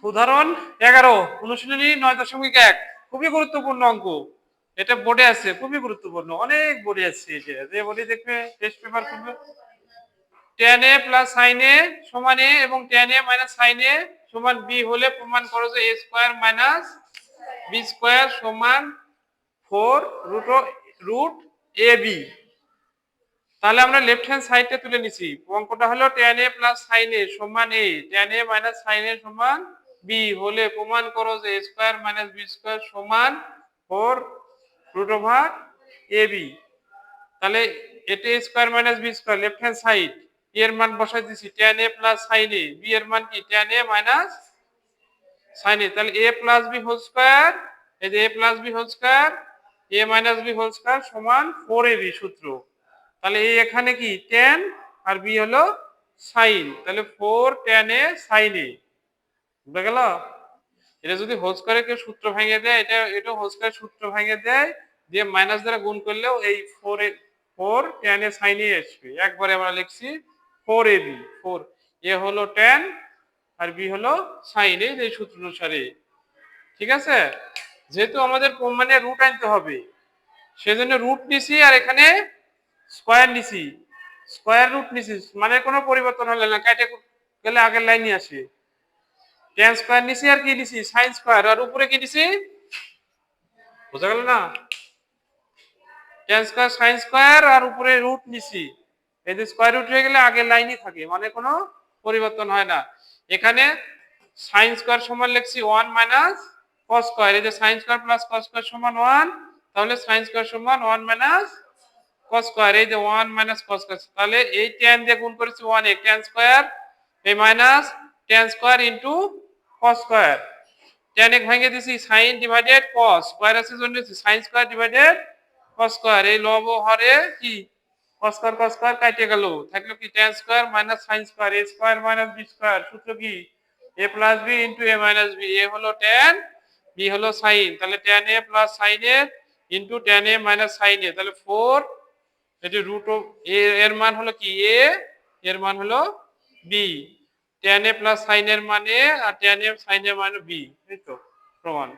উদাহরণ 11 অনুশীলনী 9.1 খুবই গুরুত্বপূর্ণ অঙ্ক। এটা বোর্ডে আছে, খুবই গুরুত্বপূর্ণ, অনেক বোর্ডে আছে। যে বোর্ডে দেখবে টেস্ট পেপার খুলবে, tan a plus sin a সমান a এবং tan a minus sin a সমান b হলে প্রমাণ করো যে a square minus b square সমান 4 রুট ab। তাহলে আমরা লেফট হ্যান্ড সাইডটা তুলে নিছি। অঙ্কটা হলো tan a plus sin a সমান a, tan a minus sin a সমান b হলে প্রমাণ করো যে a square minus b square সমান 4 রুট ওভার ab। তাহলে এটা a square minus b square left hand side, এর মান বসাই দিছি tan a plus sin a, b এর মান কি tan a minus sin a। তাহলে a plus b whole square, এই যে a plus b whole square, a minus b whole square সমান 4ab সূত্র। তাহলে এই এখানে কি tan আর b হলো sin, তাহলে 4 tan a sin a বুঝা গেল। এটা যদি হোল স্কয়ারে কেউ সূত্র ভেঙে দেয়, এটা হোল স্কয়ার সূত্র ভেঙে দেয় দিয়ে মাইনাস দ্বারা গুণ করলেও এই 4 tan a sin a আসবে। একবারে আমরা লিখছি 4ab, 4 a হলো tan আর b হলো sin a এই সূত্র অনুসারে। ঠিক আছে, যেহেতু আমাদের মানে রুট আনতে হবে সেজন্য রুট নিছি আর এখানে স্কয়ার নিছি, স্কয়ার রুট নিছি, মানে কোনো পরিবর্তন হলো না, কাটে গেলে আগের লাইনই আসে। tan স্কয়ার নিছি আর কি নিছি sin স্কয়ার, আর উপরে কি নিছি বুঝা গেল না, tan স্কয়ার sin স্কয়ার আর উপরে রুট নিছি। এই যে স্কয়ার রুট হয়ে গেলে আগের লাইনই থাকে, মানে কোনো পরিবর্তন হয় না। এখানে sin স্কয়ার সমান লিখছি 1 মাইনাস cos স্কয়ার, এই যে sin square plus cos square সমান 1, তাহলে sin স্কয়ার সমান 1 মাইনাস cos স্কয়ার, এই যে 1 মাইনাস cos স্কয়ার। তাহলে এই tan দিয়ে গুণ করেছি 1 এ tan স্কয়ার, এই minus tan square into cos square, tan এ ভাঙিয়ে দিছি sin ডিভাইডেড cos স্কয়ার আছে জন্য sin square divided cos square, এই লব হরে কি cos স্কয়ার কেটে গেল, থাকলো কি tan square minus sin square, a square minus b square, সূত্র কি a plus b into a minus b, a হলো tan b হলো sin, তাহলে tan a plus sin a into tan a minus sin a, তাহলে 4 এটি root of a এর মান হলো কি a, এর মান হলো b, tan a plus sin এর মান a R tan a sin এর মান b, এই তো প্রমাণ।